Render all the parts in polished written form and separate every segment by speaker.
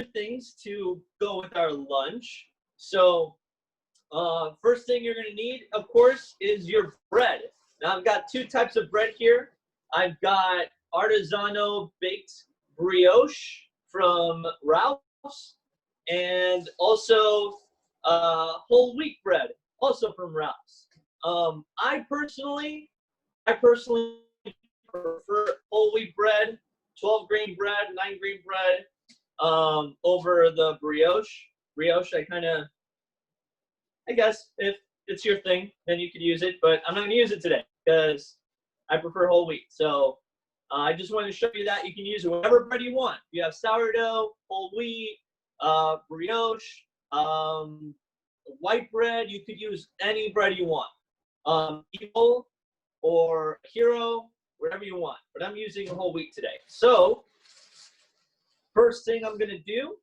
Speaker 1: things to go with our lunch. So first thing you're going to need, of course, is your bread. Now, I've got two types of bread here. I've got artisanal baked brioche from Ralph's, and also whole wheat bread, also from Ralph's. I personally prefer whole wheat bread, 12 grain bread, 9 grain bread, over the brioche. Brioche, I guess if it's your thing, then you could use it, but I'm not gonna use it today because I prefer whole wheat. So I just wanted to show you that you can use whatever bread you want. You have sourdough, whole wheat, brioche, white bread. You could use any bread you want. Evil or Hero, whatever you want. But I'm using whole wheat today. So first thing I'm gonna do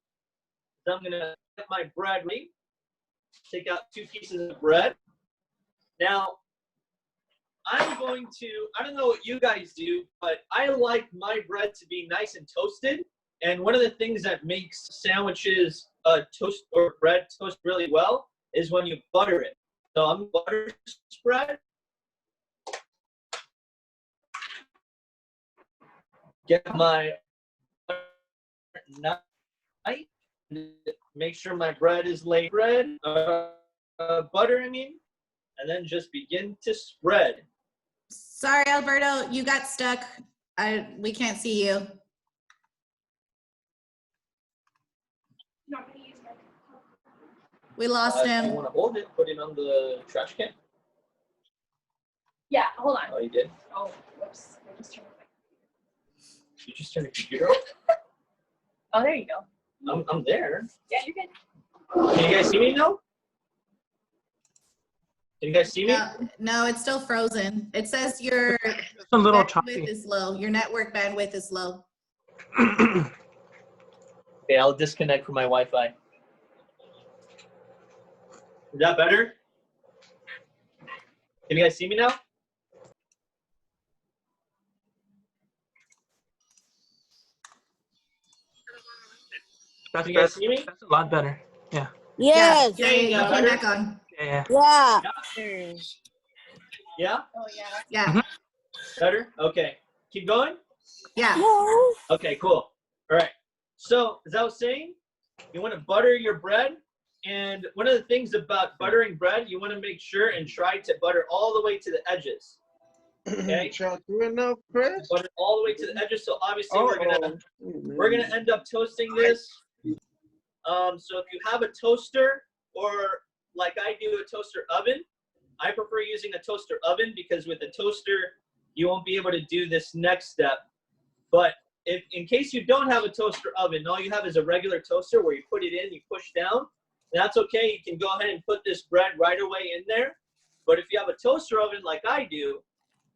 Speaker 1: is I'm gonna get my bread ready. Take out 2 pieces of bread. Now, I'm going to, I don't know what you guys do, but I like my bread to be nice and toasted. And one of the things that makes sandwiches toast or bread toast really well is when you butter it. So I'm butter spread. Get my knife. Make sure my bread is laid butter, I mean, and then just begin to spread.
Speaker 2: Sorry, Alberto, you got stuck. We can't see you. We lost him.
Speaker 1: You want to hold it, put it on the trash can?
Speaker 3: Yeah, hold on.
Speaker 1: Oh, you did?
Speaker 3: Oh, whoops. I just turned my computer.
Speaker 1: You just turned the computer off?
Speaker 3: Oh, there you go.
Speaker 1: I'm there.
Speaker 3: Yeah, you're good.
Speaker 1: Can you guys see me now? Can you guys see me?
Speaker 2: No, it's still frozen. It says your
Speaker 4: a little
Speaker 2: bandwidth
Speaker 4: choppy.
Speaker 2: is low. Your network bandwidth is low.
Speaker 1: Okay, I'll disconnect from my Wi-Fi. Is that better? Can you guys see me now?
Speaker 4: That's,
Speaker 1: Can you guys see me?
Speaker 4: that's a lot better. Yeah.
Speaker 5: Yes.
Speaker 2: Yeah, you came back on.
Speaker 4: Yeah.
Speaker 5: Yeah.
Speaker 1: Yeah?
Speaker 3: Oh, yeah.
Speaker 2: Yeah.
Speaker 4: Mhm.
Speaker 1: Better? Okay. Keep going?
Speaker 2: Yeah.
Speaker 5: Yes.
Speaker 1: Okay, cool. All right. So, as I was saying, you want to butter your bread. And one of the things about buttering bread, you want to make sure and try to butter all the way to the edges. Okay?
Speaker 6: enough, Chris?
Speaker 1: Butter all the way to the edges. So obviously we're gonna end up toasting this. So if you have a toaster, or like I do, a toaster oven, I prefer using a toaster oven because with a toaster you won't be able to do this next step. But if in case you don't have a toaster oven, all you have is a regular toaster where you put it in, you push down. That's okay. You can go ahead and put this bread right away in there. But if you have a toaster oven like I do,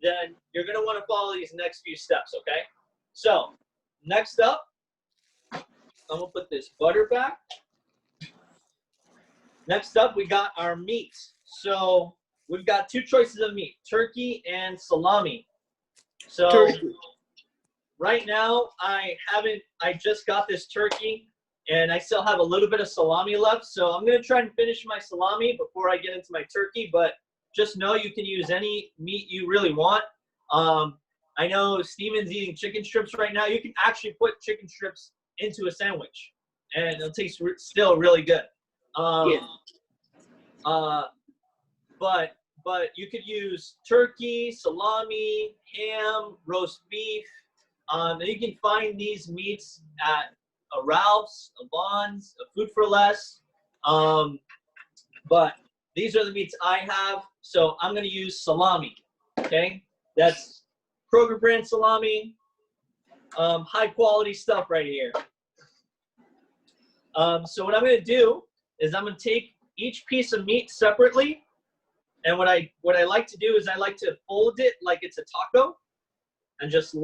Speaker 1: then you're going to want to follow these next few steps, okay? So, next up, I'm going to put this butter back. Next up, we got our meat. So, we've got 2 choices of meat, turkey and salami. So,
Speaker 6: Turkey.
Speaker 1: right now, I just got this turkey, and I still have a little bit of salami left. So, I'm going to try and finish my salami before I get into my turkey, but just know you can use any meat you really want. I know Steven's eating chicken strips right now. You can actually put chicken strips into a sandwich, and it'll taste still really good. But you could use turkey, salami, ham, roast beef. And you can find these meats at a Ralph's, a Vons, a Food for Less. But these are the meats I have, so I'm going to use salami, okay? That's Kroger brand salami, high quality stuff right here. So what I'm going to do is I'm going to take each piece of meat separately, and what I like to do is I like to fold it like it's a taco, and just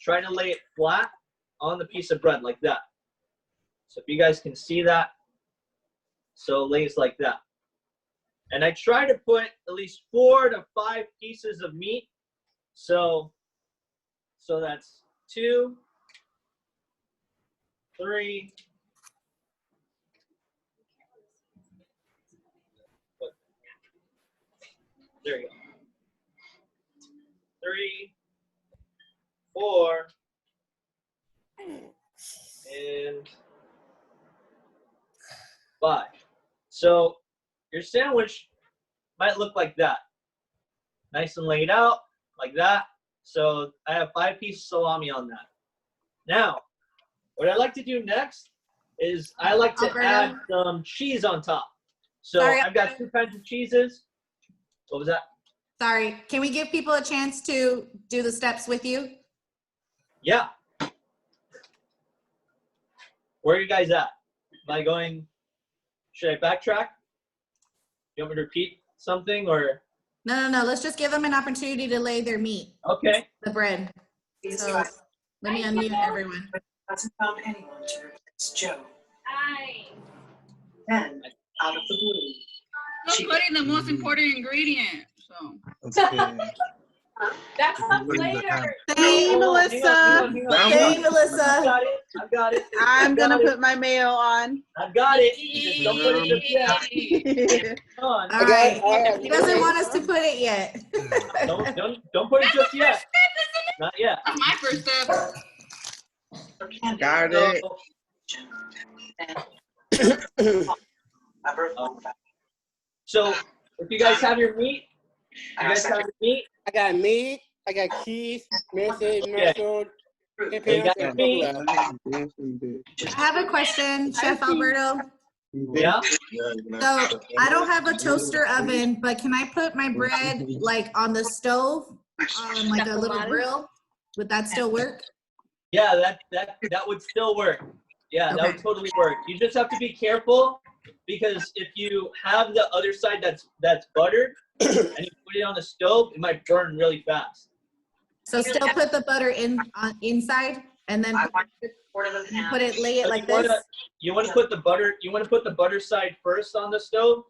Speaker 1: try to lay it flat on the piece of bread like that. So if you guys can see that, so it lays like that. And I try to put at least 4 to 5 pieces of meat. So that's 2, 3, There you go. 3, 4, and 5. So your sandwich might look like that. Nice and laid out, like that. So I have 5 pieces of salami on that. Now, what I like to do next is I like to add some cheese on top. So I've got 2 kinds of cheeses. What was that?
Speaker 2: Sorry, can we give people a chance to do the steps with you?
Speaker 1: Yeah. Where are you guys at? Am I going, should I backtrack? You want me to repeat something or?
Speaker 2: No. Let's just give them an opportunity to lay their meat.
Speaker 1: Okay.
Speaker 2: The bread. So let me unmute everyone.
Speaker 5: Hasn't found anyone to replace Joe.
Speaker 3: Hi.
Speaker 5: Then, out of the blue,
Speaker 6: I'm putting the most important ingredient. So.
Speaker 7: Okay.
Speaker 3: That comes later.
Speaker 8: Hey,
Speaker 1: Hang on,
Speaker 8: Melissa.
Speaker 2: Hey, Melissa.
Speaker 1: I've got it.
Speaker 8: I'm gonna put my mayo on.
Speaker 1: I've got it. Just don't put it just yet. Come on.
Speaker 2: All right. He doesn't want us to put it yet.
Speaker 1: Don't put it just yet. Not yet.
Speaker 6: That's my first step.
Speaker 8: Got it.
Speaker 1: So if you guys have your meat,
Speaker 9: I got meat. I got cheese, mustard.
Speaker 1: You got your meat.
Speaker 2: I have a question, Chef Alberto.
Speaker 1: Yeah.
Speaker 2: So I don't have a toaster oven, but can I put my bread like on the stove, on like a little grill? Would that still work?
Speaker 1: Yeah, that would still work. Yeah, that would totally work. You just have to be careful because if you have the other side that's buttered and you put it on the stove, it might burn really fast.
Speaker 2: So still put the butter inside and then lay it like this.
Speaker 1: You want to put the butter side first on the stove,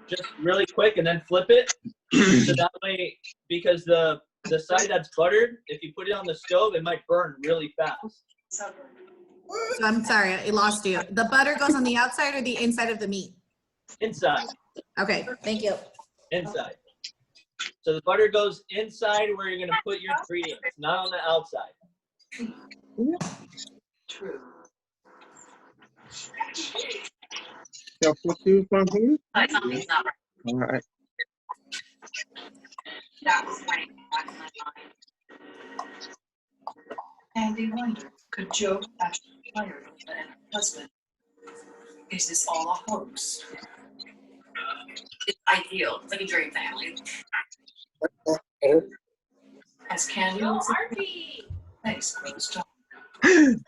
Speaker 1: just really quick, and then flip it. So that way, because the side that's buttered, if you put it on the stove, it might burn really fast.
Speaker 2: So I'm sorry, I lost you. The butter goes on the outside or the inside of the meat?
Speaker 1: Inside.
Speaker 2: Okay, thank you.
Speaker 1: Inside. So the butter goes inside where you're gonna put your ingredients, not on the outside.
Speaker 5: True.
Speaker 7: Y'all put you from here?
Speaker 5: Something's not right.
Speaker 7: All right.
Speaker 5: That was right back in my mind. Andy wondered, could Joe actually fire her husband? Is this all a hoax?
Speaker 10: It's ideal. It's like a dream family.
Speaker 5: As Candy
Speaker 3: Go,
Speaker 5: was
Speaker 3: Arby.
Speaker 5: face closed up.
Speaker 3: Thanks,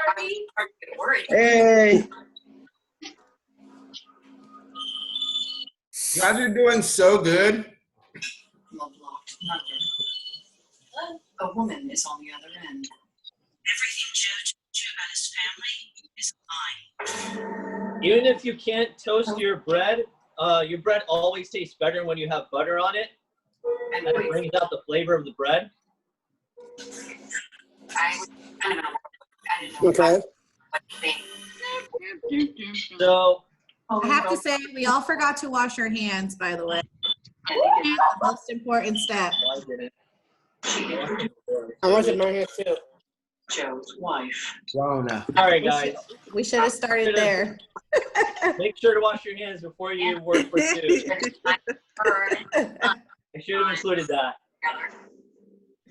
Speaker 3: Arby.
Speaker 10: Aren't you worried?
Speaker 7: Hey. You guys are doing so good.
Speaker 5: Love locked number. A woman is on the other end.
Speaker 10: Everything Joe told you about his family is lying.
Speaker 1: Even if you can't toast your bread always tastes better when you have butter on it, and it brings out the flavor of the bread.
Speaker 10: I didn't know
Speaker 9: Okay.
Speaker 10: what to think.
Speaker 1: So
Speaker 2: I have to say, we all forgot to wash our hands, by the way. The most important step.
Speaker 1: I didn't.
Speaker 9: I want some here too.
Speaker 5: Joe's wife.
Speaker 7: Wow, now.
Speaker 1: All right, guys.
Speaker 2: We should have started there.
Speaker 1: Make sure to wash your hands before you work for 2. I should have included that.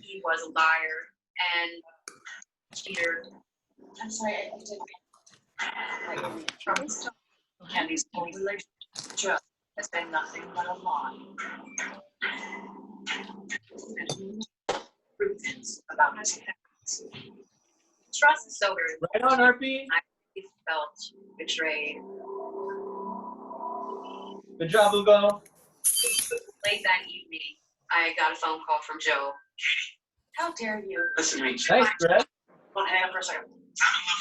Speaker 10: He was a liar and cheater.
Speaker 5: I'm sorry, I didn't. Candy's whole relationship with Joe has been nothing but a lie. Truth about his parents.
Speaker 10: Trust is so very
Speaker 1: Right on, RP.
Speaker 10: He felt betrayed.
Speaker 1: Good job, Ugo.
Speaker 10: Late that evening, I got a phone call from Joe. How dare you?
Speaker 5: Listen to me.
Speaker 1: Nice, Brett.
Speaker 5: Want to hang up for a second?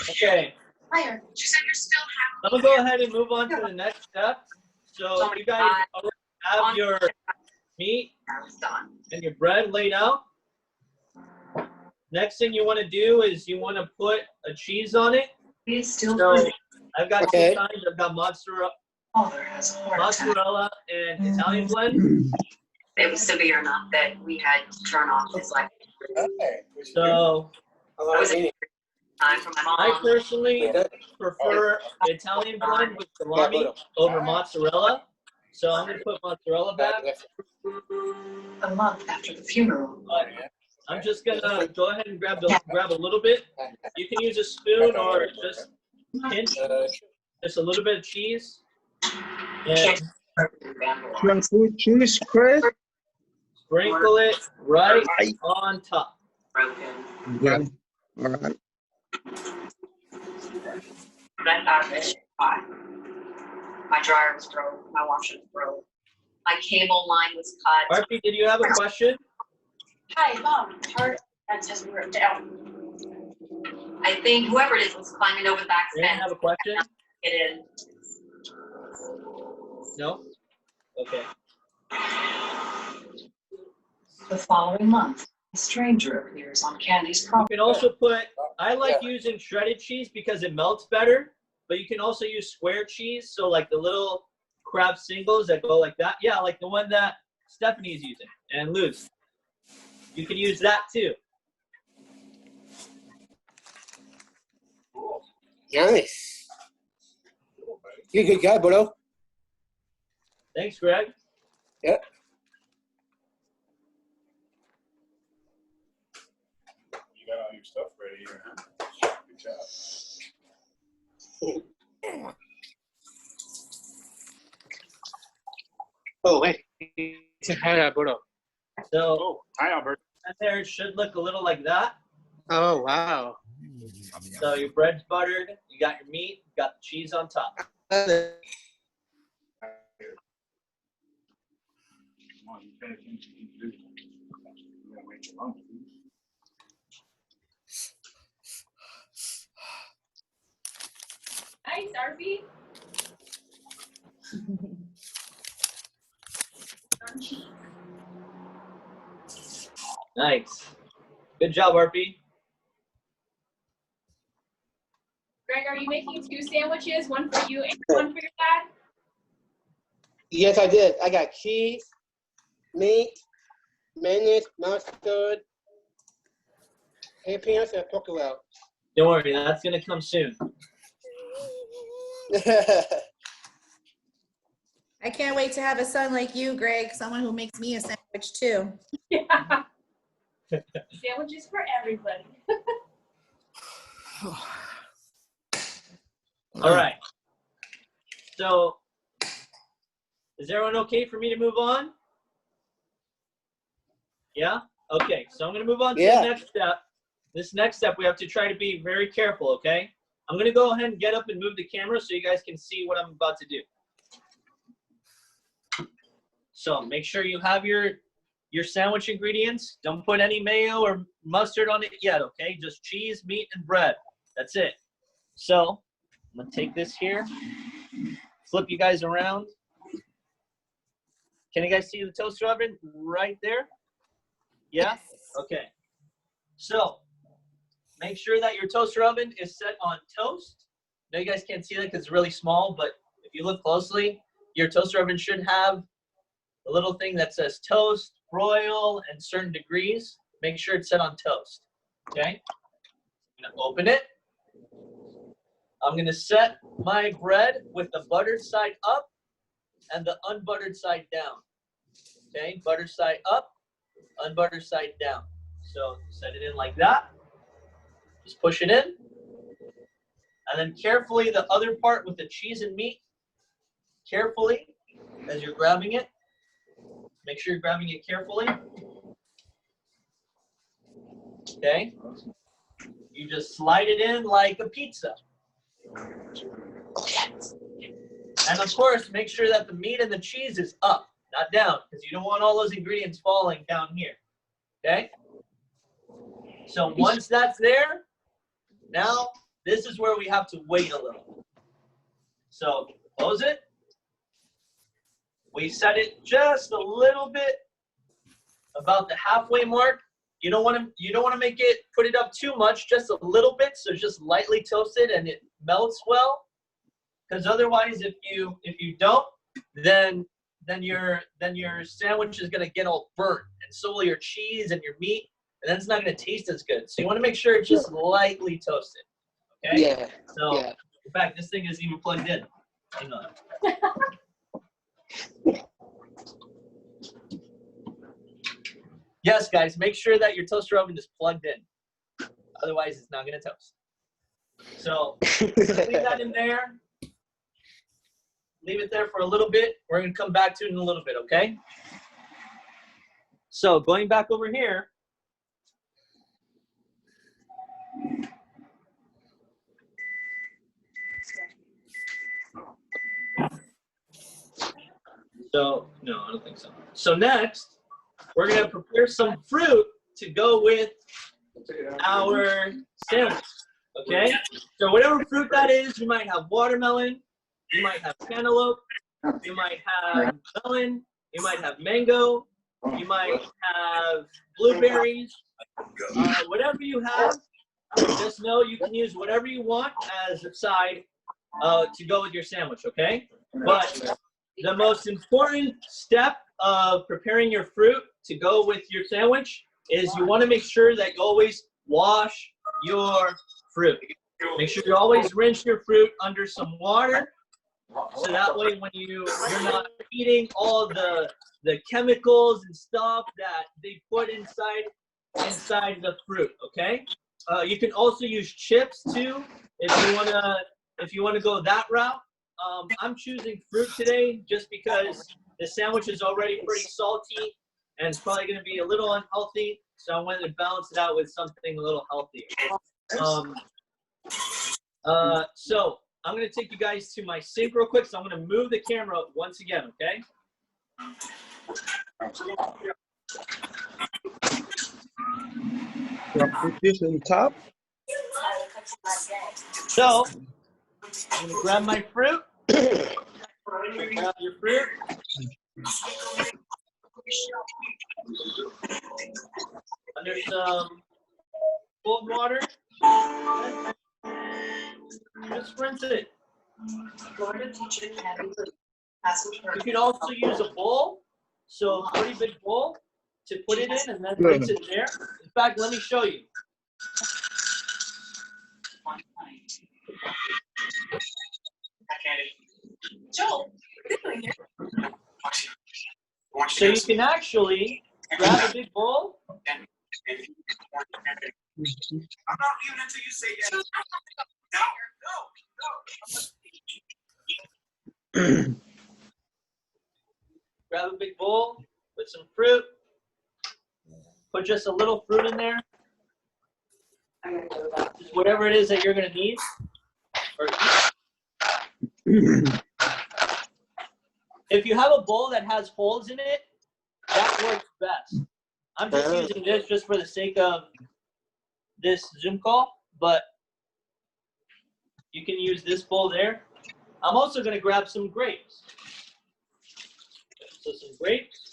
Speaker 1: Okay.
Speaker 10: Liar. She said you're still
Speaker 1: I'm gonna go ahead and move on to the next step. So you guys already have your meat
Speaker 10: I was done.
Speaker 1: and your bread laid out. Next thing you want to do is you want to put a cheese on it.
Speaker 5: He is still
Speaker 1: So I've got
Speaker 9: Okay.
Speaker 1: 2 kinds. I've got
Speaker 5: Father has a heart attack.
Speaker 1: mozzarella and Italian blend.
Speaker 10: It was severe enough that we had to turn off his life.
Speaker 1: So
Speaker 9: A lot of eating.
Speaker 10: Time for my
Speaker 1: I
Speaker 10: mom.
Speaker 1: personally prefer Italian blend with salami over mozzarella. So I'm gonna put mozzarella back.
Speaker 5: A month after the funeral,
Speaker 1: But I'm just gonna go ahead and grab a little bit. You can use a spoon or just pinch just a little bit of cheese. And
Speaker 7: Junk food cheese, Chris.
Speaker 1: sprinkle it right on top.
Speaker 7: Yeah. All right.
Speaker 10: My dryer was broke. My washer was broke. My cable line was cut.
Speaker 1: Harpy, did you have a question?
Speaker 3: Hi, Mom. Hard and says we were down.
Speaker 10: I think whoever it is was climbing over the back
Speaker 1: You didn't
Speaker 10: fence.
Speaker 1: have a question?
Speaker 10: Get in.
Speaker 1: No? Okay.
Speaker 5: the following month, a stranger appears on Candy's
Speaker 1: You
Speaker 5: property.
Speaker 1: can also put, I like using shredded cheese because it melts better, but you can also use square cheese. So like the little crab singles that go like that. Yeah, like the one that Stephanie's using and Luz. You can use that too.
Speaker 9: Nice. You're a good guy, Bodo.
Speaker 1: Thanks, Greg.
Speaker 9: Yeah.
Speaker 11: You got all your stuff ready here, huh? Good job.
Speaker 9: Oh, wait. Say hi, Alberto.
Speaker 1: So
Speaker 11: Oh, hi, Alberto.
Speaker 1: that there it should look a little like that.
Speaker 9: Oh, wow.
Speaker 1: So your bread's buttered, you got your meat, you got the cheese on top.
Speaker 11: Come on, you pay attention. You do. You gotta wait your lunch.
Speaker 3: Hi, Darby.
Speaker 1: Nice. Good job, Harpy.
Speaker 3: Greg, are you making 2 sandwiches? One for you and one for your dad?
Speaker 9: Yes, I did. I got cheese, meat, mayonnaise, mustard, peanuts, and pork roll.
Speaker 1: Don't worry, that's gonna come soon.
Speaker 2: I can't wait to have a son like you, Greg, someone who makes me a sandwich too.
Speaker 3: Yeah. Sandwiches for everybody.
Speaker 1: All right. So, is everyone okay for me to move on? Yeah? Okay, so I'm going to move on to the next step. This next step, we have to try to be very careful, okay? I'm going to go ahead and get up and move the camera so you guys can see what I'm about to do. So, make sure you have your sandwich ingredients. Don't put any mayo or mustard on it yet, okay? Just cheese, meat, and bread. That's it. So, I'm going to take this here, flip you guys around. Can you guys see the toaster oven right there? Yeah? Okay. So, make sure that your toaster oven is set on toast. Now you guys can't see that because it's really small, but if you look closely, your toaster oven should have a little thing that says toast, broil, and certain degrees. Make sure it's set on toast. Okay? I'm going to open it. I'm going to set my bread with the buttered side up and the unbuttered side down. Okay, buttered side up, unbuttered side down. So set it in like that. Just push it in. And then carefully the other part with the cheese and meat, carefully as you're grabbing it. Make sure you're grabbing it carefully. Okay. You just slide it in like a pizza. And of course, make sure that the meat and the cheese is up, not down, because you don't want all those ingredients falling down here. Okay? So once that's there, now this is where we have to wait a little. So close it. We set it just a little bit about the halfway mark. You don't want to make it, put it up too much, just a little bit, so just lightly toast it and it melts well. Because otherwise, if you don't, then then your sandwich is gonna get all burnt, and so will your cheese and your meat, and then it's not gonna taste as good. So you want to make sure it's just lightly toasted. Okay.
Speaker 9: Yeah.
Speaker 1: So
Speaker 9: Yeah.
Speaker 1: in fact, this thing isn't even plugged in. Hang on. Yes, guys, make sure that your toaster oven is plugged in. Otherwise, it's not gonna toast. So leave that in there. Leave it there for a little bit. We're gonna come back to it in a little bit, okay? So going back over here. So, no, I don't think so. So next, we're gonna prepare some fruit to go with our sandwich, okay? So whatever fruit that is, you might have watermelon, you might have cantaloupe, you might have melon, you might have mango, you might have blueberries, whatever you have, just know you can use whatever you want as a side to go with your sandwich, okay? But the most important step of preparing your fruit to go with your sandwich is you want to make sure that you always wash your fruit. Make sure you always rinse your fruit under some water, so that way when you're not eating all the chemicals and stuff that they put inside the fruit. Okay. You can also use chips too if you wanna go that route. I'm choosing fruit today just because the sandwich is already pretty salty and it's probably going to be a little unhealthy, so I wanted to balance it out with something a little healthier. So I'm going to take you guys to my sink real quick, so I'm going to move the camera up once again, okay?
Speaker 7: Put this on top.
Speaker 1: So I'm going to grab my fruit. Grab your fruit. Under some cold water. Just rinse it. You can also use a bowl, so a pretty big bowl, to put it in and then rinse it there. In fact, let me show you. So you can actually grab a big bowl.
Speaker 11: I'm not leaving until you say yes. No.
Speaker 1: Grab a big bowl with some fruit. Put just a little fruit in there. Just whatever it is that you're going to need. Or if you have a bowl that has holes in it, that works best. I'm just using this just for the sake of this Zoom call, but you can use this bowl there. I'm also going to grab some grapes. So some grapes.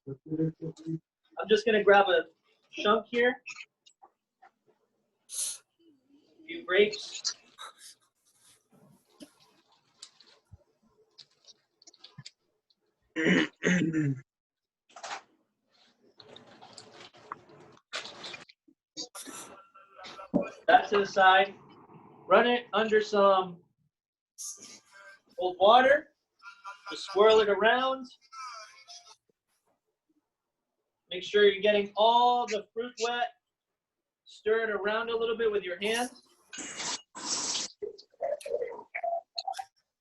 Speaker 1: I'm just going to grab a chunk here. A few grapes. That to the side. Run it under some cold water. Just swirl it around. Make sure you're getting all the fruit wet. Stir it around a little bit with your hands.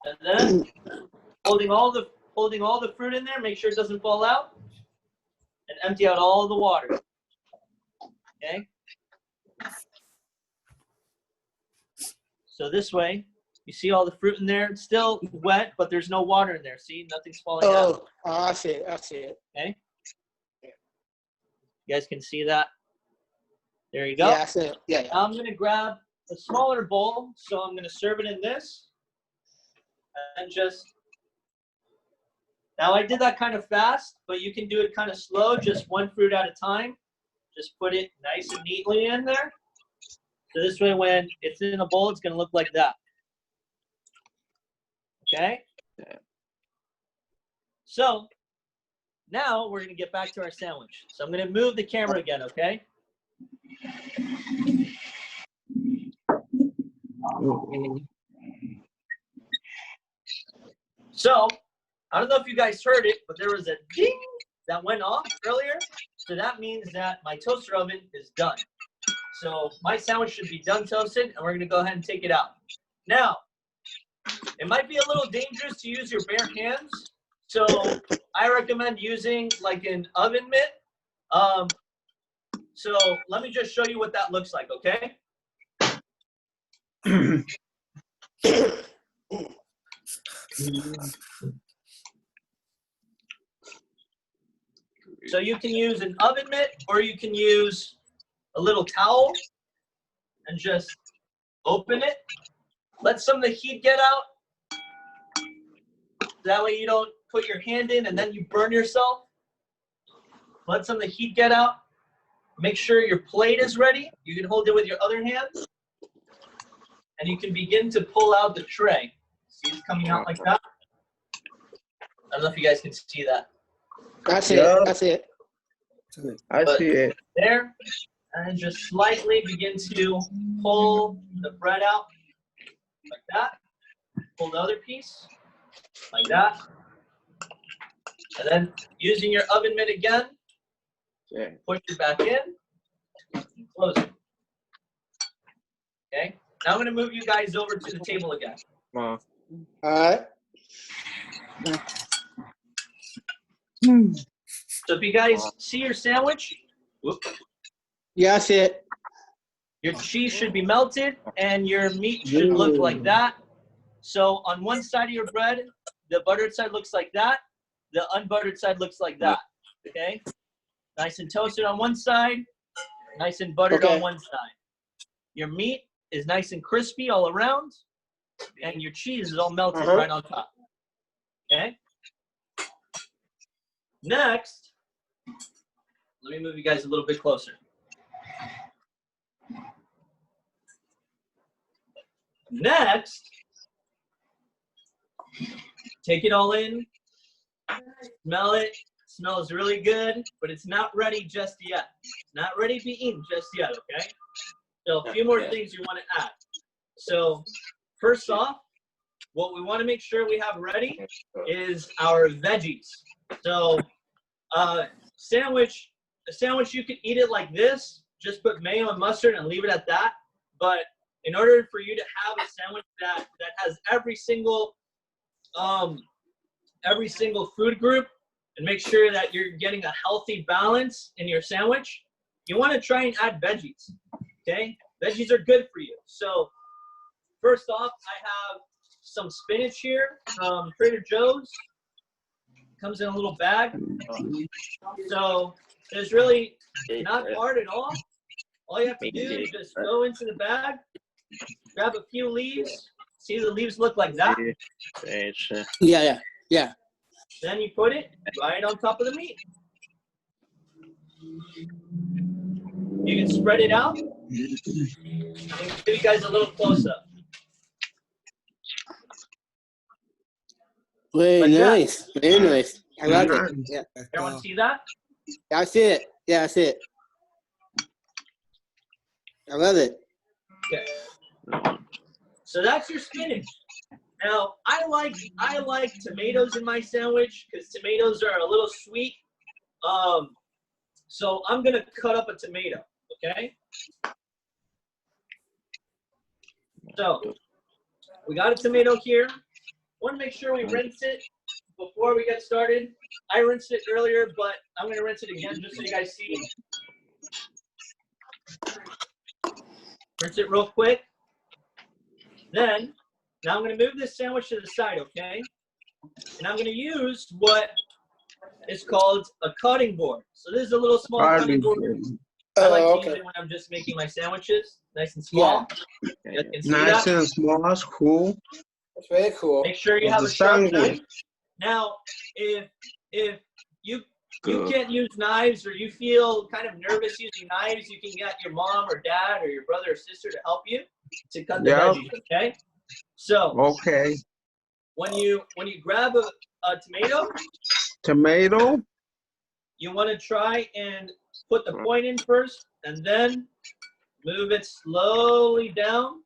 Speaker 1: And then holding all the fruit in there, make sure it doesn't fall out. And empty out all the water. Okay? So this way, you see all the fruit in there. It's still wet, but there's no water in there. See, nothing's falling out.
Speaker 9: Oh, I see it. I see it.
Speaker 1: Okay? You guys can see that? There you go.
Speaker 9: Yeah, I see it. Yeah, yeah.
Speaker 1: I'm going to grab a smaller bowl, so I'm going to serve it in this. And just, now I did that kind of fast, but you can do it kind of slow, just one fruit at a time. Just put it nice and neatly in there. So this way, when it's in a bowl, it's going to look like that. Okay? So now we're gonna get back to our sandwich. So I'm gonna move the camera again, okay? So I don't know if you guys heard it, but there was a ding that went off earlier. So that means that my toaster oven is done. So my sandwich should be done toasted, and we're gonna go ahead and take it out. Now, it might be a little dangerous to use your bare hands. So I recommend using like an oven mitt. So let me just show you what that looks like, okay? So you can use an oven mitt, or you can use a little towel and just open it. Let some of the heat get out. That way you don't put your hand in and then you burn yourself. Let some of the heat get out. Make sure your plate is ready. You can hold it with your other hand. And you can begin to pull out the tray. See it's coming out like that? I don't know if you guys can see that.
Speaker 9: That's it. That's it.
Speaker 7: I see it.
Speaker 1: There. And just slightly begin to pull the bread out like that. Pull the other piece like that. And then using your oven mitt again, push it back in, close it. Okay. Now I'm going to move you guys over to the table again.
Speaker 9: All right.
Speaker 1: So if you guys see your sandwich, whoop,
Speaker 9: Yeah, I see it.
Speaker 1: your cheese should be melted and your meat should look like that. So on one side of your bread, the buttered side looks like that. The unbuttered side looks like that. Okay? Nice and toasted on one side, nice and buttered on one side. Your meat is nice and crispy all around, and your cheese is all melted right on top. Okay? Next, let me move you guys a little bit closer. Next, take it all in, smell it. Smells really good, but it's not ready just yet. It's not ready to be eaten just yet, okay? So a few more things you want to add. So first off, what we want to make sure we have ready is our veggies. So a sandwich, you could eat it like this, just put mayo and mustard and leave it at that. But in order for you to have a sandwich that has every single food group, and make sure that you're getting a healthy balance in your sandwich, you want to try and add veggies, okay? Veggies are good for you. So first off, I have some spinach here from Trader Joe's. Comes in a little bag. So it's really not hard at all. All you have to do is just go into the bag, grab a few leaves. See the leaves look like that?
Speaker 9: Yeah.
Speaker 1: Then you put it right on top of the meat. You can spread it out. I'll give you guys a little close-up.
Speaker 9: Very nice. Very nice. I love it. Yeah.
Speaker 1: Everyone see that?
Speaker 9: I see it. Yeah, I see it. I love it.
Speaker 1: Okay. So that's your spinach. Now, I like tomatoes in my sandwich because tomatoes are a little sweet. So I'm going to cut up a tomato, okay? So we got a tomato here. Want to make sure we rinse it before we get started. I rinsed it earlier, but I'm going to rinse it again just so you guys see. Rinse it real quick. Then, now I'm going to move this sandwich to the side, okay? And I'm going to use what is called a cutting board. So this is a little small cutting board. I like to use it when I'm just making my sandwiches, nice and small. You can see
Speaker 7: Nice
Speaker 1: that.
Speaker 7: and small, that's cool.
Speaker 9: That's very cool.
Speaker 1: Make sure you have a sharp knife. Now, if you can't use knives or you feel kind of nervous using knives, you can get your mom or dad or your brother or sister to help you to cut the veggies, okay? So when you grab a tomato,
Speaker 7: Tomato.
Speaker 1: You want to try and put the point in first, and then move it slowly down.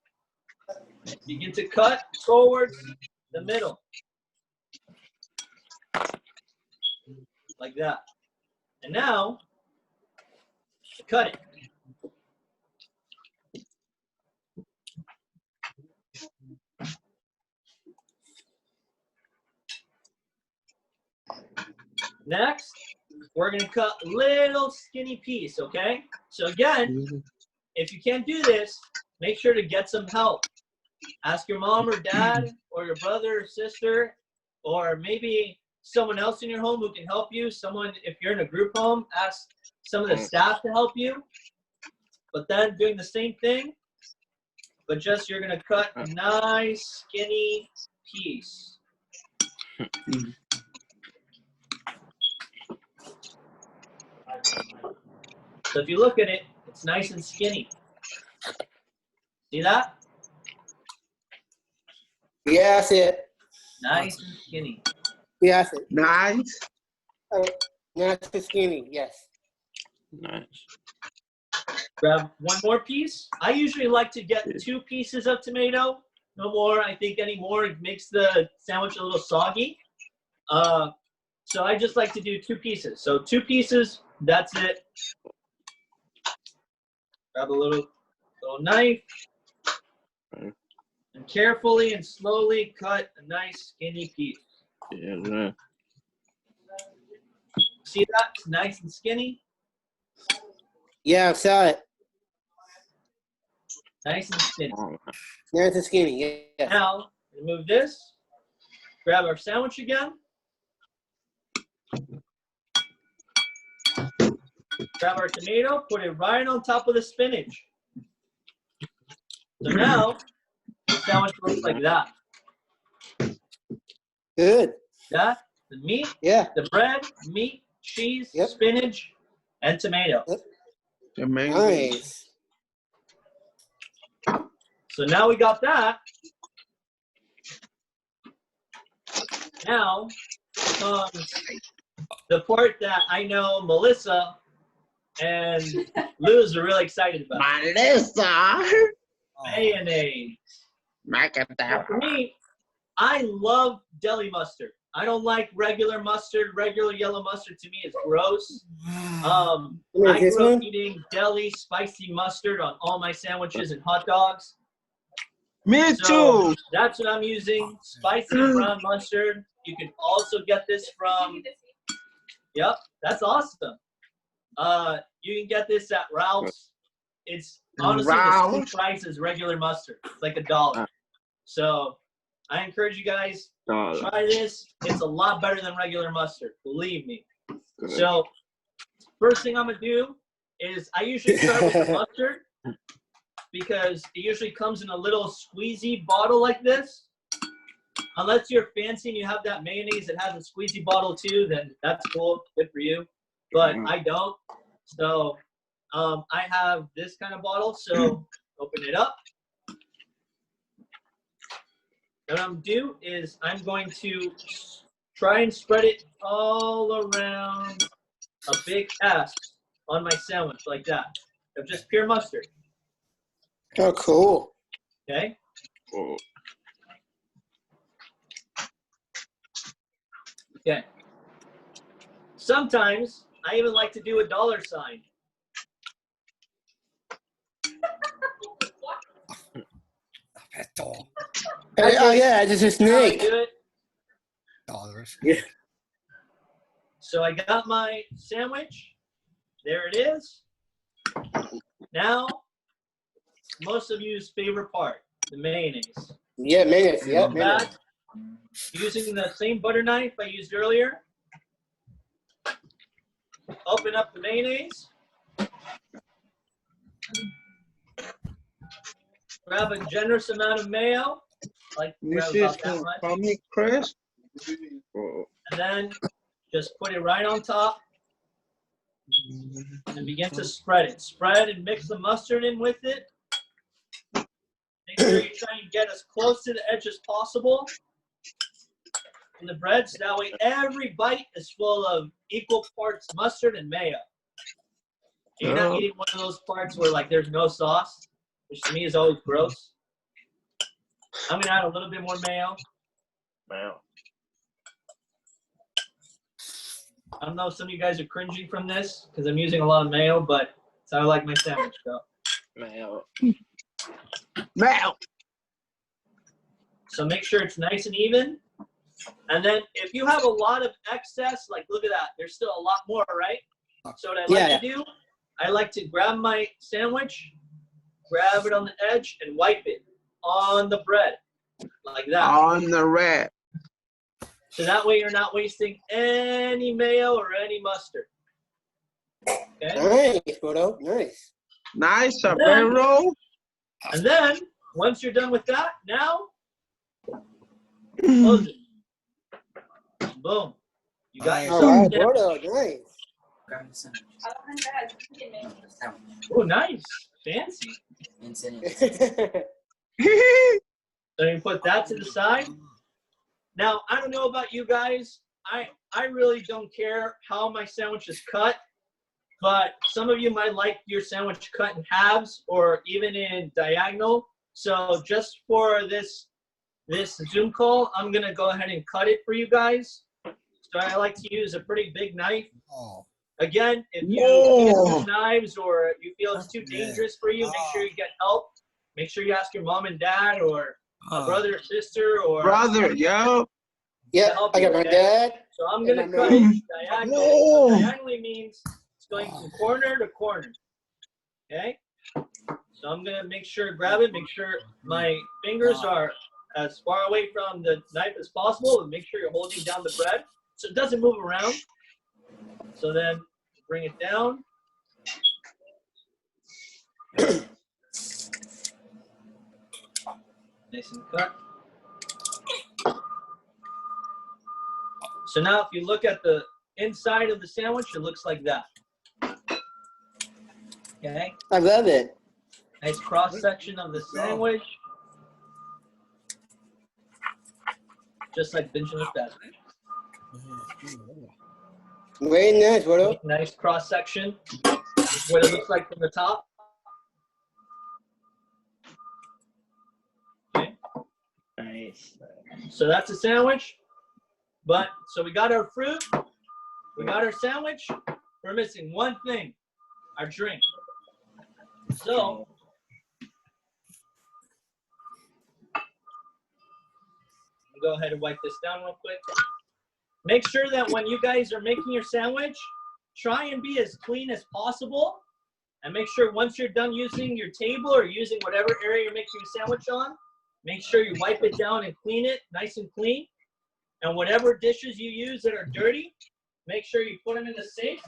Speaker 1: Begin to cut towards the middle. Like that. And now, cut it. Next, we're going to cut little skinny piece, okay? So again, if you can't do this, make sure to get some help. Ask your mom or dad or your brother or sister, or maybe someone else in your home who can help you. Someone, if you're in a group home, ask some of the staff to help you. But then doing the same thing, but just you're going to cut a nice skinny piece. So if you look at it, it's nice and skinny. See that?
Speaker 9: Yeah, I see it.
Speaker 1: Nice and skinny.
Speaker 9: Yeah, I see it.
Speaker 7: Nice.
Speaker 9: Nice and skinny, yes.
Speaker 7: Nice.
Speaker 1: Grab one more piece. I usually like to get 2 pieces of tomato. No more. I think any more makes the sandwich a little soggy. So I just like to do 2 pieces. So 2 pieces, that's it. Grab a little knife and carefully and slowly cut a nice skinny piece.
Speaker 7: Yeah.
Speaker 1: See that? It's nice and skinny.
Speaker 9: Yeah, I saw it.
Speaker 1: Nice and skinny.
Speaker 9: Nice and skinny, yeah.
Speaker 1: Now, remove this. Grab our sandwich again. Grab our tomato, put it right on top of the spinach. So now, the sandwich looks like that.
Speaker 9: Good.
Speaker 1: That, the meat,
Speaker 9: Yeah.
Speaker 1: the bread, meat, cheese,
Speaker 9: Yep.
Speaker 1: spinach, and tomato.
Speaker 9: Yep.
Speaker 7: Tomato.
Speaker 9: Nice.
Speaker 1: So now we got that. Now comes the part that I know Melissa and Luz are really excited about.
Speaker 7: Melissa.
Speaker 1: Mayonnaise.
Speaker 7: Macadam.
Speaker 1: For me, I love deli mustard. I don't like regular mustard. Regular yellow mustard to me is gross. I grew up eating deli spicy mustard on all my sandwiches and hot dogs.
Speaker 7: Me
Speaker 1: So
Speaker 7: too.
Speaker 1: that's what I'm using, spicy brown mustard. You can also get this from, yep, that's awesome. You can get this at Ralph's. It's honestly the same price as regular mustard. It's like $1. So I encourage you guys, try this. It's a lot better than regular mustard, believe me. So first thing I'm gonna do is I usually start with the mustard because it usually comes in a little squeezy bottle like this. Unless you're fancy and you have that mayonnaise that has a squeezy bottle too, then that's cool, good for you. But I don't. So I have this kind of bottle, so open it up. What I'm gonna do is I'm going to try and spread it all around a big S on my sandwich like that, of just pure mustard.
Speaker 9: Oh, cool.
Speaker 1: Okay. Okay. Sometimes I even like to do a $sign.
Speaker 9: Oh, yeah, it's just a snake.
Speaker 1: Do it.
Speaker 12: Dollars.
Speaker 9: Yeah.
Speaker 1: So I got my sandwich. There it is. Now, most of you's favorite part, the mayonnaise.
Speaker 9: Yeah, mayonnaise. Yeah, mayonnaise.
Speaker 1: Using the same butter knife I used earlier. Open up the mayonnaise. Grab a generous amount of mayo. Like
Speaker 7: This
Speaker 1: grab
Speaker 7: is
Speaker 1: about that much.
Speaker 7: for me, Chris.
Speaker 1: And then just put it right on top. And begin to spread it. Spread and mix the mustard in with it. Make sure you try and get as close to the edge as possible. in the bread, so that way every bite is full of equal parts mustard and mayo. You're not eating one of those parts where like there's no sauce, which to me is always gross. I'm gonna add a little bit more mayo.
Speaker 13: Mayo.
Speaker 1: I don't know if some of you guys are cringing from this because I'm using a lot of mayo, but it's how I like my sandwich though.
Speaker 13: Mayo.
Speaker 7: Mayo.
Speaker 1: So make sure it's nice and even. And then if you have a lot of excess, like look at that, there's still a lot more, right? So what I like to do, I like to grab my sandwich, grab it on the edge, and wipe it on the bread, like that.
Speaker 7: On the red.
Speaker 1: So that way you're not wasting any mayo or any mustard. Okay?
Speaker 9: Nice, Photo. Nice.
Speaker 7: Nice, Alberto.
Speaker 1: And then, once you're done with that, now, close it. Boom. You got yourself
Speaker 9: All right,
Speaker 1: a
Speaker 9: Photo.
Speaker 1: sandwich.
Speaker 9: Nice.
Speaker 1: Oh, nice. Fancy. So you put that to the side. Now, I don't know about you guys. I really don't care how my sandwich is cut, but some of you might like your sandwich cut in halves or even in diagonal. So just for this Zoom call, I'm going to go ahead and cut it for you guys. So I like to use a pretty big knife. Again, if you can't use knives or you feel it's too dangerous for you, make sure you get help. Make sure you ask your mom and dad or a brother or sister or
Speaker 7: brother, yo.
Speaker 9: Yeah, I got my dad.
Speaker 1: So I'm gonna cut it diagonally. So diagonally means it's going from corner to corner. Okay. So I'm gonna make sure grab it. Make sure my fingers are as far away from the knife as possible, and make sure you're holding down the bread so it doesn't move around. So then bring it down. Nice and cut. So now if you look at the inside of the sandwich, it looks like that. Okay?
Speaker 9: I love it.
Speaker 1: Nice cross section of the sandwich. Just like Benjamin said.
Speaker 9: Very nice, Photo.
Speaker 1: Nice cross section. This is what it looks like from the top. Okay.
Speaker 13: Nice.
Speaker 1: So that's a sandwich. But so we got our fruit, we got our sandwich. We're missing one thing, our drink. So I'll go ahead and wipe this down real quick. Make sure that when you guys are making your sandwich, try and be as clean as possible. And make sure once you're done using your table or using whatever area you're making your sandwich on, make sure you wipe it down and clean it nice and clean. And whatever dishes you use that are dirty, make sure you put them in the sink.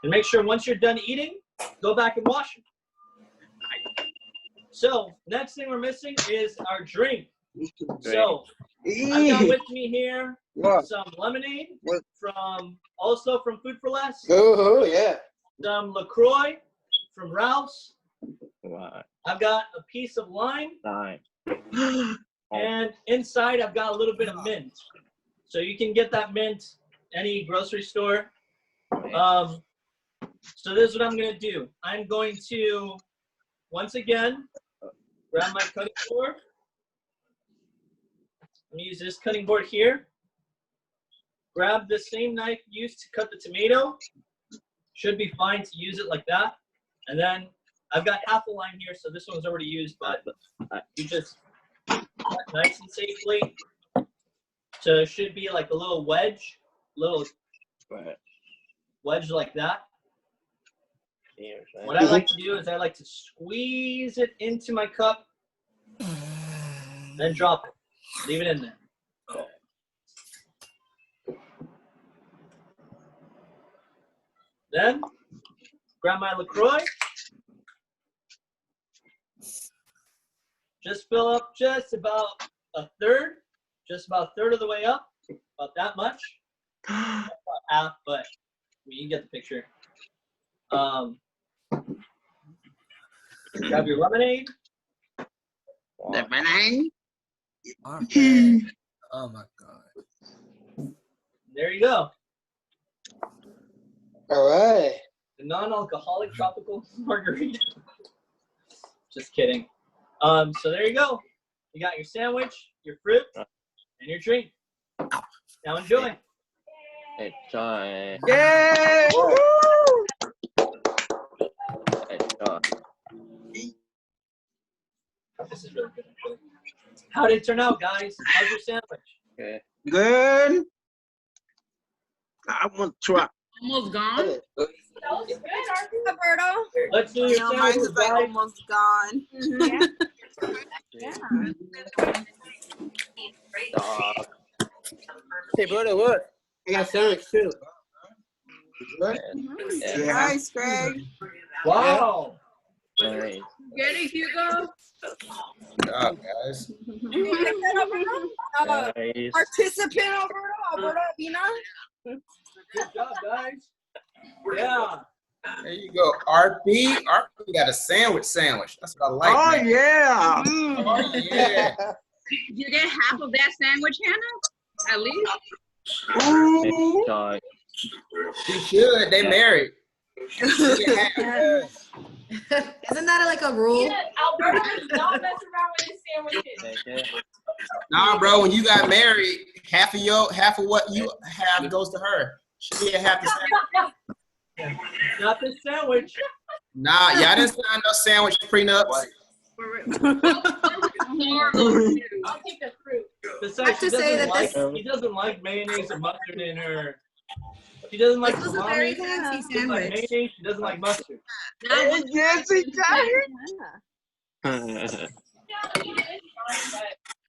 Speaker 1: And make sure once you're done eating, go back and wash them. So next thing we're missing is our drink. So I've got with me here some lemonade from Food for Less.
Speaker 9: Oh, yeah.
Speaker 1: Some LaCroix from Ralph's.
Speaker 13: What?
Speaker 1: I've got a piece of lime.
Speaker 13: Lime.
Speaker 1: And inside I've got a little bit of mint. So you can get that mint any grocery store. So this is what I'm gonna do. I'm going to, once again, grab my cutting board. I'm gonna use this cutting board here. Grab the same knife used to cut the tomato. Should be fine to use it like that. And then I've got half a line here, so this one's already used, but you just nice and safely. So it should be like a little wedge like that. What I like to do is I like to squeeze it into my cup, then drop it. Leave it in there. Then grab my LaCroix. Just fill up just about a third of the way up, about that much. Not about half, but I mean, you get the picture. Grab your lemonade.
Speaker 7: Lemonade.
Speaker 12: Oh my God.
Speaker 1: There you go.
Speaker 9: All right.
Speaker 1: The non-alcoholic tropical margarita. Just kidding. So there you go. You got your sandwich, your fruit, and your drink. Now enjoy.
Speaker 13: Enjoy.
Speaker 7: Yeah.
Speaker 13: Enjoy.
Speaker 1: This is really good. Actually. How did it turn out, guys? How's your sandwich?
Speaker 13: Okay.
Speaker 7: Good. I want to try.
Speaker 6: Almost gone.
Speaker 3: That was good,
Speaker 8: Alberto.
Speaker 1: Let's do your
Speaker 8: No, mine's
Speaker 1: sandwich,
Speaker 8: is like
Speaker 1: guys.
Speaker 8: almost gone.
Speaker 3: Yeah.
Speaker 13: Dog.
Speaker 9: Hey, brother, look. I got sandwich too.
Speaker 13: Yeah.
Speaker 8: Nice, Greg.
Speaker 1: Wow.
Speaker 13: Nice.
Speaker 6: Get it, Hugo.
Speaker 12: Good job, guys.
Speaker 13: Nice.
Speaker 8: Participant, Alberto, Vina.
Speaker 1: Good job, guys. Yeah.
Speaker 12: There you go. RP got a sandwich. That's what I like.
Speaker 7: Oh,
Speaker 12: man.
Speaker 7: yeah.
Speaker 12: Oh, yeah.
Speaker 6: Did you get half of that sandwich, Hannah? At least.
Speaker 7: Ooh.
Speaker 13: Enjoy.
Speaker 12: She should. They married.
Speaker 2: Isn't that like a rule?
Speaker 3: Alberto does not mess around with his sandwiches.
Speaker 13: Take it.
Speaker 12: Nah, bro. When you got married, half of what you have goes to her. She get half the sandwich.
Speaker 1: Not this sandwich.
Speaker 12: Nah, y'all didn't sign no sandwich prenups.
Speaker 3: I'll take the fruit.
Speaker 1: Besides,
Speaker 2: to say that
Speaker 1: he doesn't like mayonnaise or mustard in her. She doesn't like
Speaker 2: This was a very
Speaker 1: salami.
Speaker 2: fancy
Speaker 1: She doesn't like
Speaker 2: sandwich.
Speaker 1: mayonnaise. She doesn't like mustard.
Speaker 7: Hey, Jesse,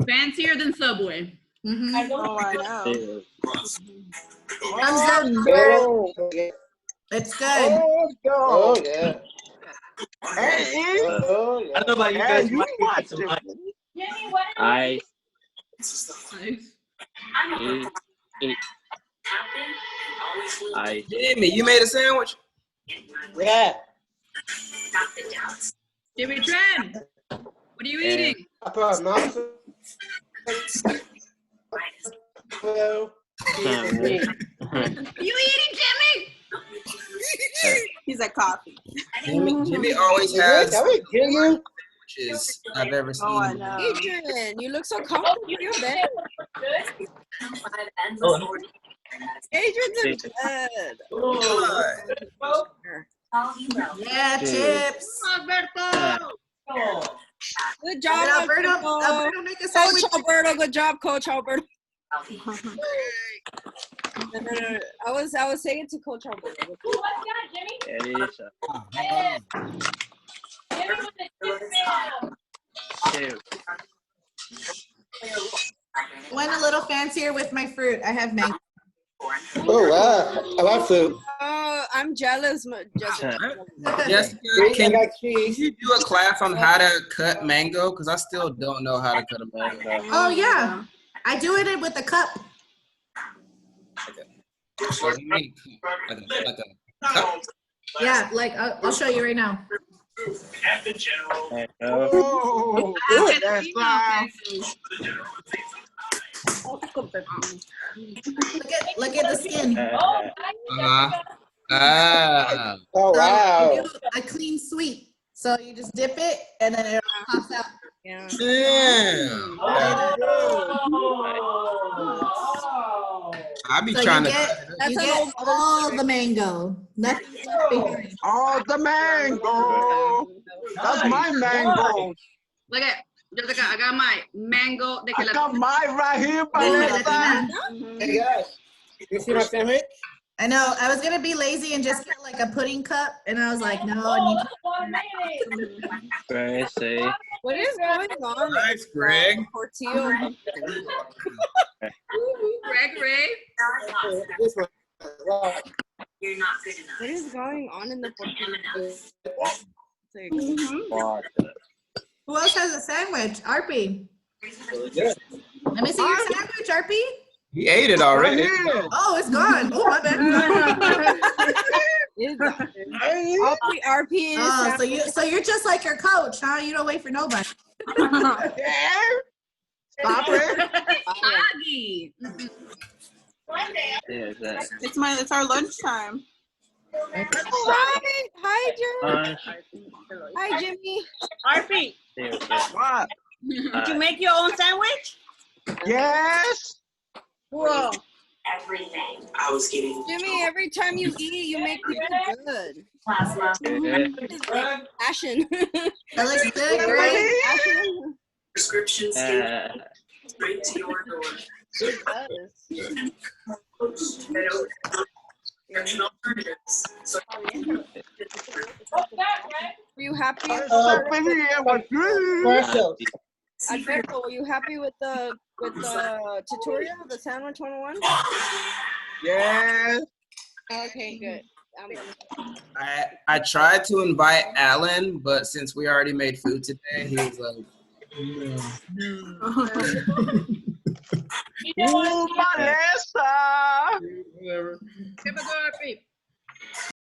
Speaker 6: Fancier than Subway.
Speaker 2: Mm-hmm.
Speaker 3: I know.
Speaker 8: Oh, I know.
Speaker 2: Thumbs up.
Speaker 9: Oh,
Speaker 2: It's good.
Speaker 9: oh yeah.
Speaker 7: Hey,
Speaker 9: Oh
Speaker 1: I
Speaker 9: yeah.
Speaker 1: don't know about you
Speaker 7: hey,
Speaker 1: guys.
Speaker 7: you
Speaker 1: but I
Speaker 7: watch
Speaker 1: some
Speaker 7: it.
Speaker 1: ice.
Speaker 3: Jimmy, what are
Speaker 13: I
Speaker 6: Nice.
Speaker 13: I
Speaker 12: Jimmy, you made a sandwich?
Speaker 9: Yeah.
Speaker 6: Jimmy Trent, what are you eating?
Speaker 9: I put mouth. Well,
Speaker 6: Are you eating, Jimmy?
Speaker 8: He's like coffee.
Speaker 12: Jimmy always
Speaker 9: that
Speaker 12: has
Speaker 9: was Jimmy.
Speaker 12: sandwiches I've ever seen.
Speaker 8: Oh, I know.
Speaker 14: Adrian, you look so comfortable. You're there.
Speaker 3: good?
Speaker 14: Adrian's in bed.
Speaker 2: Yeah, chips.
Speaker 6: Alberto.
Speaker 14: Good job,
Speaker 2: Did Alberto,
Speaker 14: Alberto.
Speaker 2: Alberto make a sandwich?
Speaker 14: Coach Alberto, good job, Coach Alberto. No. I was saying it to Coach Alberto.
Speaker 3: Ooh, what's that, Jimmy?
Speaker 13: It is
Speaker 3: Jimmy with the chip fam.
Speaker 2: Went a little fancier with my fruit. I have mango.
Speaker 9: Oh wow. I like food.
Speaker 14: Oh, I'm jealous, Jessica.
Speaker 12: Jessica, can you do a class on how to cut mango? Because I still don't know how to cut a mango.
Speaker 2: Oh yeah, I do it with a cup.
Speaker 12: So you mean like a cup?
Speaker 2: Yeah, like I'll show you right now.
Speaker 7: Oh, that's
Speaker 2: Look at the skin.
Speaker 9: Oh wow.
Speaker 2: You do a clean sweep. So you just dip it and then it pops out.
Speaker 14: Yeah.
Speaker 12: Damn. I be
Speaker 2: So
Speaker 12: trying
Speaker 2: you
Speaker 12: to.
Speaker 2: get all the mango. Nothing left behind.
Speaker 7: all the mango. That's my mango.
Speaker 6: Look at Jessica, I got my mango.
Speaker 7: I got mine right here, Vanessa.
Speaker 9: Hey guys, you see my sandwich?
Speaker 2: I know. I was gonna be lazy and just get like a pudding cup, and I was like, no, I need to.
Speaker 13: crazy.
Speaker 14: What is going on?
Speaker 12: Nice, Greg.
Speaker 14: Portillo.
Speaker 6: Greg Ray.
Speaker 9: This one. Wow.
Speaker 10: You're not good enough.
Speaker 14: What is going on in the Portillo?
Speaker 13: What?
Speaker 2: Who else has a sandwich? Arpy.
Speaker 1: Really good.
Speaker 2: Let me see your sandwich, Arpy.
Speaker 12: He ate it already.
Speaker 2: Oh, it's gone. Oh, my bad.
Speaker 14: RP is
Speaker 2: Oh, so you're just like your coach, huh? You don't wait for nobody.
Speaker 7: Stop it.
Speaker 6: Aggie.
Speaker 8: It's our lunchtime. Oh, hi, Jim. Hi, Jimmy.
Speaker 7: Harvey, what?
Speaker 8: Did you make your own sandwich?
Speaker 7: Yes.
Speaker 8: Whoa.
Speaker 10: Everything. I was getting
Speaker 8: Jimmy, every time you eat, you make me feel good.
Speaker 10: plasma.
Speaker 8: It's like passion.
Speaker 2: That looks good, Greg.
Speaker 8: Passion.
Speaker 10: Prescriptions straight to your door.
Speaker 8: It does.
Speaker 10: Prescription alternatives. So
Speaker 8: Were you happy? Alberto, were you happy with the tutorial, the sandwich 101?
Speaker 7: Yes.
Speaker 8: Okay, good.
Speaker 12: I tried to invite Alan, but since we already made food today, he was like,
Speaker 7: Malesa.
Speaker 12: whatever.
Speaker 6: Give a good